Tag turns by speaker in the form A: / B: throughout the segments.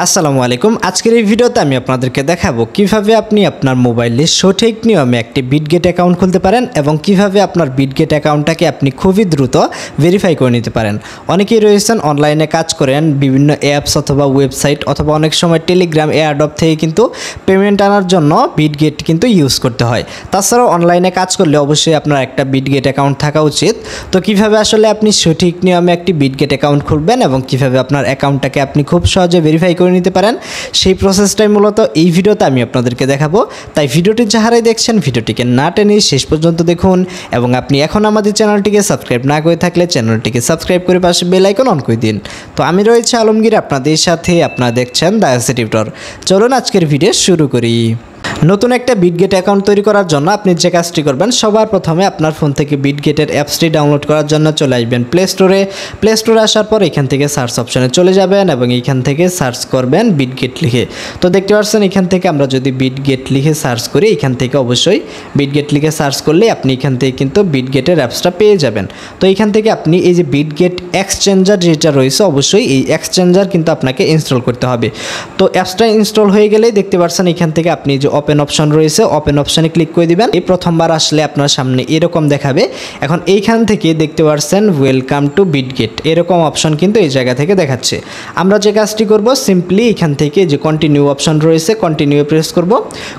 A: আসসালামু আলাইকুম। আজকের এই ভিডিওতে আমি আপনাদেরকে দেখাবো কিভাবে আপনি আপনার মোবাইলে সঠিক নিয়মে একটি বিটগেট অ্যাকাউন্ট খুলতে পারেন এবং কিভাবে আপনার বিটগেট অ্যাকাউন্টটাকে আপনি খুবই দ্রুত ভেরিফাই করে নিতে পারেন। অনেকেই রয়েছেন অনলাইনে কাজ করেন, বিভিন্ন অ্যাপস অথবা ওয়েবসাইট অথবা অনেক সময় টেলিগ্রাম এয়ারড্রপ থেকে কিন্তু পেমেন্ট আনার জন্য বিটগেট কিন্তু ইউজ করতে হয়। তাছাড়াও অনলাইনে কাজ করলে অবশ্যই আপনার একটা বিটগেট অ্যাকাউন্ট থাকা উচিত। তো কিভাবে আসলে আপনি সঠিক নিয়মে একটি বিটগেট অ্যাকাউন্ট খুলবেন এবং কিভাবে আপনার অ্যাকাউন্টটাকে আপনি খুব সহজে ভেরিফাই করে নিতে পারেন, সেই প্রসেসটাই মূলত এই ভিডিওতে আমি আপনাদেরকে দেখাবো। তাই ভিডিওটি যাহারাই দেখছেন ভিডিওটিকে না টেনে শেষ পর্যন্ত দেখুন এবং আপনি এখন আমাদের চ্যানেলটিকে সাবস্ক্রাইব না করে থাকলে চ্যানেলটিকে সাবস্ক্রাইব করে পাশে বেল আইকন অন করে দিন। তো আমি রয়েছে আলমগীর আপনাদের সাথে, আপনারা দেখছেন দ্য এসএ টিউটর। চলুন আজকের ভিডিও শুরু করি। নতুন একটা বিটগেট অ্যাকাউন্ট তৈরি করার জন্য আপনি যে কাজটি করবেন, সবার প্রথমে আপনার ফোন থেকে বিটগেটের অ্যাপসটি ডাউনলোড করার জন্য চলে আসবেন প্লে স্টোরে আসার পর এখান থেকে সার্চ অপশনে চলে যাবেন এবং এইখান থেকে সার্চ করবেন বিটগেট লিখে। তো দেখতে পাচ্ছেন এখান থেকে আমরা যদি বিটগেট লিখে সার্চ করি, এখান থেকে অবশ্যই বিটগেট লিখে সার্চ করলে আপনি এখান থেকে কিন্তু বিটগেটের অ্যাপসটা পেয়ে যাবেন। তো এখান থেকে আপনি এই যে বিটগেট এক্সচেঞ্জার যেটা রয়েছে, অবশ্যই এই এক্সচেঞ্জার কিন্তু আপনাকে ইনস্টল করতে হবে। তো অ্যাপসটা ইনস্টল হয়ে গেলেই দেখতে পাচ্ছেন এখান থেকে আপনি যে ওপেন অপশন রয়েছে, ওপেন অপশনে ক্লিক করে দিবেন। এই প্রথমবার আসলে আপনার সামনে এরকম দেখাবে। এখন এইখান থেকে দেখতে পাচ্ছেন ওয়েলকাম টু বিটগেট, এরকম অপশন কিন্তু এই জায়গা থেকে দেখাচ্ছে। আমরা যে কাজটি করব, সিম্পলি এখান থেকে যে কন্টিনিউ অপশন রয়েছে, কন্টিনিউ প্রেস করব।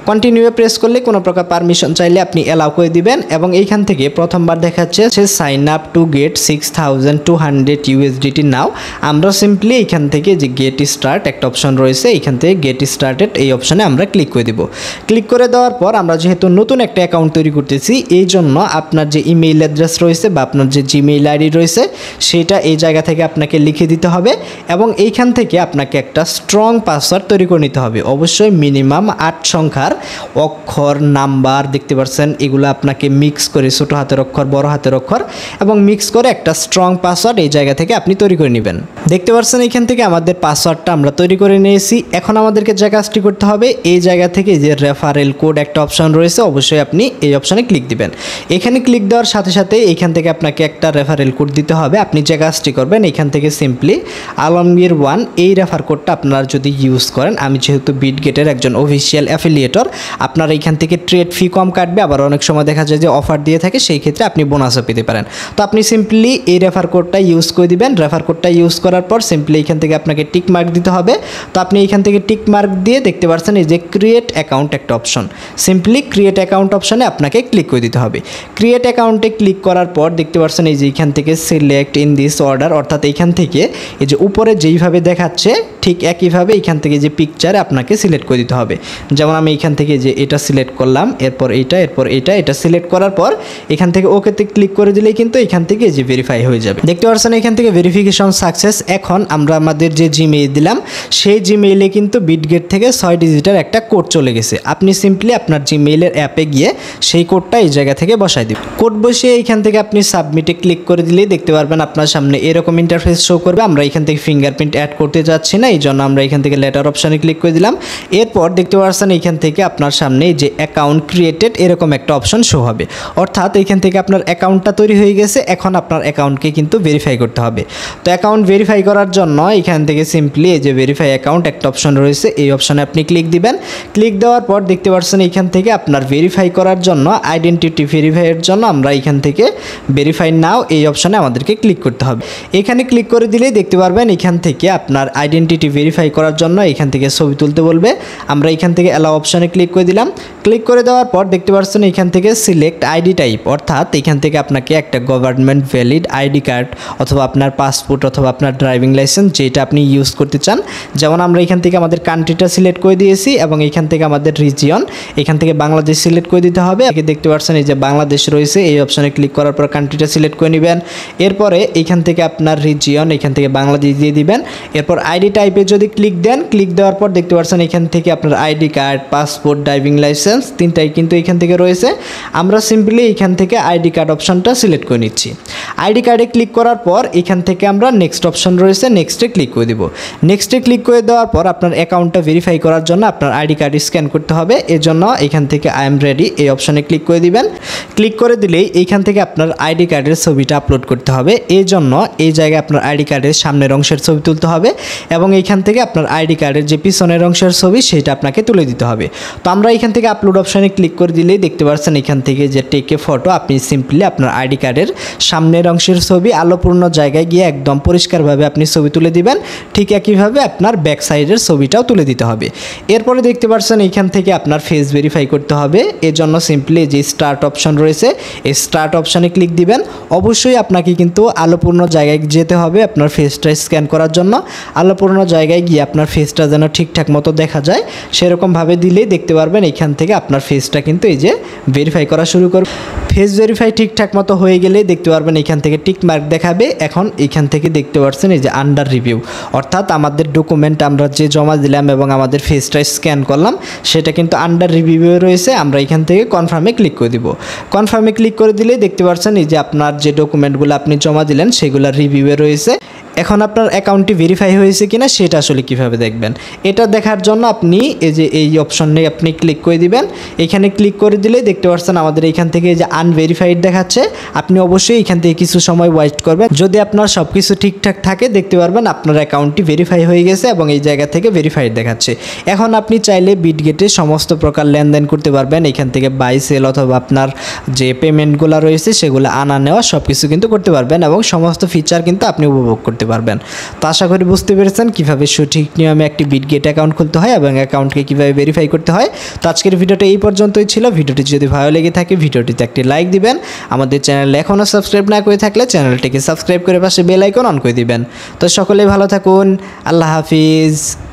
A: কন্টিনিউ প্রেস করলে কোনো প্রকার পারমিশন চাইলে আপনি অ্যালাউ করে দিবেন এবং এইখান থেকে প্রথমবার দেখাচ্ছে সে sign up to get 6200 USDT now. আমরা সিম্পলি এখান থেকে যে গেট স্টার্ট একটা অপশন রয়েছে, এখান থেকে গেট স্টার্টেড এই অপশনে আমরা ক্লিক করে দিব। ক্লিক করে দেওয়ার পর আমরা যেহেতু নতুন একটা অ্যাকাউন্ট তৈরি করতেছি, এই জন্য আপনার যে ইমেইল অ্যাড্রেস রয়েছে বা আপনার যে জিমেইল আইডি রয়েছে সেটা এই জায়গা থেকে আপনাকে লিখে দিতে হবে এবং এইখান থেকে আপনাকে একটা স্ট্রং পাসওয়ার্ড তৈরি করে নিতে হবে। অবশ্যই মিনিমাম 8 সংখ্যার অক্ষর, নাম্বার দেখতে পাচ্ছেন এগুলো আপনাকে মিক্স করে ছোটো হাতের অক্ষর, বড় হাতের অক্ষর এবং মিক্স করে একটা স্ট্রং পাসওয়ার্ড এই জায়গা থেকে আপনি তৈরি করে নেবেন। দেখতে পাচ্ছেন এখান থেকে আমাদের পাসওয়ার্ডটা আমরা তৈরি করে নিয়েছি। এখন আমাদেরকে যে কাজটি করতে হবে, এই জায়গা থেকে যে রেফারেল কোড একটা অপশন রয়েছে, অবশ্যই আপনি এই অপশনে ক্লিক দিবেন। এখানে ক্লিক দেওয়ার সাথে সাথে এখান থেকে আপনাকে একটা রেফারেল কোড দিতে হবে। আপনি যে কাজটি করবেন, এখান থেকে সিম্পলি আলমগীর 1 এই রেফার কোডটা আপনারা যদি ইউজ করেন, আমি যেহেতু বিটগেটের একজন অফিসিয়াল অ্যাফিলিয়েটর, আপনারা এখান থেকে ট্রেড ফি কম কাটবে, আবার অনেক সময় দেখা যায় যে অফার দিয়ে থাকে, সেই ক্ষেত্রে আপনি বোনাসও পেতে পারেন। তো আপনি সিম্পলি এই রেফার কোডটা ইউজ করে দিবেন। রেফার কোডটা ইউজ করার পর সিম্পলি এখান থেকে আপনাকে টিক মার্ক দিতে হবে। তো আপনি এখান থেকে টিক মার্ক দিয়ে দেখতে পাচ্ছেন এই যে ক্রিয়েট অ্যাকাউন্ট একটা অপশন, সিম্পলি ক্রিয়েট অ্যাকাউন্ট অপশনে আপনাকে ক্লিক করে দিতে হবে। ক্রিয়েট অ্যাকাউন্টে ক্লিক করার পর দেখতে পাচ্ছেন এই যে এখান থেকে সিলেক্ট ইন দিস অর্ডার, অর্থাৎ এইখান থেকে এই যে উপরে যেইভাবে দেখাচ্ছে ঠিক একইভাবে এইখান থেকে যে পিকচার আপনাকে সিলেক্ট করে দিতে হবে। যেমন আমি এইখান থেকে যে এটা সিলেক্ট করলাম, এরপর এটা সিলেক্ট করার পর এখান থেকে ওকেতে ক্লিক করে দিলেই কিন্তু এখান থেকে যে ভেরিফাই হয়ে যাবে। দেখতে পাচ্ছেন এখান থেকে ভেরিফিকেশন সাকসেস। এখন আমরা আমাদের যে জিমেইল দিলাম সেই জিমেইলে কিন্তু বিটগেট থেকে 6 ডিজিটের একটা কোড চলে গেছে। আপনি সিম্পলি আপনার জিমেইলের অ্যাপে গিয়ে সেই কোডটা এই জায়গা থেকে বসাই দিবেন। কোড বসিয়ে এইখান থেকে আপনি সাবমিটে ক্লিক করে দিলেই দেখতে পারবেন আপনার সামনে এরকম ইন্টারফেস শো করবে। আমরা এখান থেকে ফিঙ্গারপ্রিন্ট অ্যাড করতে যাচ্ছি না, এই জন্য আমরা এখান থেকে লেটার অপশানে ক্লিক করে দিলাম। এরপর দেখতে পাচ্ছেন এইখান থেকে আপনার সামনে যে অ্যাকাউন্ট ক্রিয়েটেড এরকম একটা অপশন শো হবে, অর্থাৎ এইখান থেকে আপনার অ্যাকাউন্টটা তৈরি হয়ে গেছে। এখন আপনার অ্যাকাউন্টকে কিন্তু ভেরিফাই করতে হবে। তো অ্যাকাউন্ট ভেরিফাই করার জন্য এখান থেকে সিম্পলি এই যে ভেরিফাই অ্যাকাউন্ট একটা অপশন রয়েছে, এই অপশনে আপনি ক্লিক দিবেন। ক্লিক দেওয়ার পর দেখতে পাচ্ছেন এইখান থেকে আপনার ভেরিফাই করার জন্য আইডেন্টিটি ভেরিফাইয়ের জন্য আমরা এখান থেকে ভেরিফাই নাও এই অপশনে আমাদেরকে ক্লিক করতে হবে। এখানে ক্লিক করে দিলেই দেখতে পারবেন এখান থেকে আপনার আইডেন্টিটি ভেরিফাই করার জন্য এখান থেকে ছবি তুলতে বলবে। আমরা এখান থেকে অ্যালাউ অপশনে ক্লিক করে দিলাম। ক্লিক করে দেওয়ার পর দেখতে পাচ্ছেন এখান থেকে সিলেক্ট আইডি টাইপ, অর্থাৎ এখান থেকে আপনাকে একটা গভর্নমেন্ট ভ্যালিড আইডি কার্ড অথবা আপনার পাসপোর্ট অথবা আপনার ড্রাইভিং লাইসেন্স যেটা আপনি ইউজ করতে চান। যেমন আমরা এখান থেকে আমাদের কান্ট্রিটা সিলেক্ট করে দিয়েছি এবং এখান থেকে আমাদের রিজিয়ন, এখান থেকে বাংলাদেশ সিলেক্ট করে দিতে হবে। দেখতে পাচ্ছেন এই যে বাংলাদেশ রয়েছে, এই অপশনে ক্লিক করার পর কান্ট্রিটা সিলেক্ট করে নেবেন। এরপরে এখান থেকে আপনার রিজিয়ন, এখান থেকে বাংলাদেশ দিয়ে দিবেন। এরপর আইডি টাইপে যদি ক্লিক দেন, ক্লিক দেওয়ার পর দেখতে পাচ্ছেন এখান থেকে আপনার ID card, passport, driving licence তিনটাই কিন্তু এখান থেকে রয়েছে। আমরা সিম্পলি এখান থেকে আইডি কার্ড অপশনটা সিলেক্ট করে নিচ্ছি। আইডি কার্ডে ক্লিক করার পর এখান থেকে আমরা নেক্সট অপশন অপশন রয়েছে, নেক্সটে ক্লিক করে দিব। নেক্সটে ক্লিক করে দেওয়ার পর আপনার অ্যাকাউন্টটা ভেরিফাই করার জন্য আপনার আইডি কার্ড স্ক্যান করতে হবে। এর জন্য এখান থেকে আই এম রেডি এই অপশনে ক্লিক করে দিবেন। ক্লিক করে দিলেই এইখান থেকে আপনার আইডি কার্ডের ছবিটা আপলোড করতে হবে। এই জন্য এই জায়গায় আপনার আইডি কার্ডের সামনের অংশের ছবি তুলতে হবে এবং এইখান থেকে আপনার আইডি কার্ডের যে পিছনের অংশের ছবি সেটা আপনাকে তুলে দিতে হবে। তো আমরা এখান থেকে আপলোড অপশনে ক্লিক করে দিলেই দেখতে পাচ্ছেন এখান থেকে যে টেকে ফটো, আপনি সিম্পলি আপনার আইডি কার্ডের সামনের অংশের ছবি আলোপূর্ণ জায়গায় গিয়ে একদম পরিষ্কারভাবে আপনি ছবি তুলে দিবেন। ঠিক একইভাবে আপনার ব্যাক সাইডের ছবিটাও তুলে দিতে হবে। এরপরে দেখতে পাচ্ছেন এইখান থেকে আপনার ফেস ভেরিফাই করতে হবে। এর জন্য সিম্পলি যে স্টার্ট অপশন রয়েছে এই স্টার্ট অপশনে ক্লিক দিবেন। অবশ্যই আপনাকে কিন্তু আলোপূর্ণ জায়গায় যেতে হবে আপনার ফেসটা স্ক্যান করার জন্য। আলোপূর্ণ জায়গায় গিয়ে আপনার ফেসটা যেন ঠিকঠাক মতো দেখা যায় সেরকমভাবে দিলেই দেখতে পারবেন এইখান থেকে আপনার ফেসটা কিন্তু এই যে ভেরিফাই করা শুরু করবে। ফেস ভেরিফাই ঠিকঠাক মতো হয়ে গেলেই দেখতে পারবেন এখান থেকে টিক মার্ক দেখাবে। এখন এখান থেকে দেখতে পাচ্ছেন এই যে আন্ডার রিভিউ, অর্থাৎ আমাদের ডকুমেন্ট আমরা যে জমা দিলাম এবং আমাদের ফেসটা স্ক্যান করলাম সেটা কিন্তু আন্ডার রিভিউ রয়েছে। আমরা এখান থেকে কনফার্মে ক্লিক করে দিব। কনফার্মে ক্লিক করে দিলেই দেখতে পাচ্ছেন এই যে আপনার যে ডকুমেন্টগুলো আপনি জমা দিলেন সেগুলো রিভিউয়ে রয়েছে। এখন আপনার অ্যাকাউন্টটি ভেরিফাই হয়েছে কিনা সেটা আসলে কিভাবে দেখবেন, এটা দেখার জন্য আপনি এই যে এই অপশনে আপনি ক্লিক করে দিবেন। এখানে ক্লিক করে দিলে দেখতে পাচ্ছেন আমাদের এখান থেকে এই যে আনভেরিফাইড দেখাচ্ছে। আপনি অবশ্যই এখান থেকে কিছু সময় ওয়েট করবেন। যদি আপনার সব কিছু ঠিকঠাক থাকে দেখতে পারবেন আপনার অ্যাকাউন্টটি ভেরিফাই হয়ে গেছে এবং এই জায়গা থেকে ভেরিফাইড দেখাচ্ছে। এখন আপনি চাইলে বিটগেটে সমস্ত প্রকার লেনদেন করতে পারবেন। এখান থেকে বাই সেল অথবা আপনার যে পেমেন্টগুলো রয়েছে সেগুলো আনা নেওয়া সব কিছু কিন্তু করতে পারবেন এবং সমস্ত ফিচার কিন্তু আপনি উপভোগ করতে পারবেন। তো আশা করি বুঝতে পেরেছেন কিভাবে সঠিক নিয়মে একটি বিটগেট অ্যাকাউন্ট খুলতে হয় এবং অ্যাকাউন্টকে কিভাবে ভেরিফাই করতে হয়। তো আজকের ভিডিওটা এই পর্যন্তই ছিল। ভিডিওটি যদি ভালো লেগে থাকে ভিডিওটিতে একটি লাইক দিবেন। আমাদের চ্যানেলে এখনও সাবস্ক্রাইব না করে থাকলে চ্যানেলটিকে সাবস্ক্রাইব করে পাশে বেল আইকন অন করে দিবেন। তো সকলেই ভালো থাকুন। আল্লাহ হাফিজ।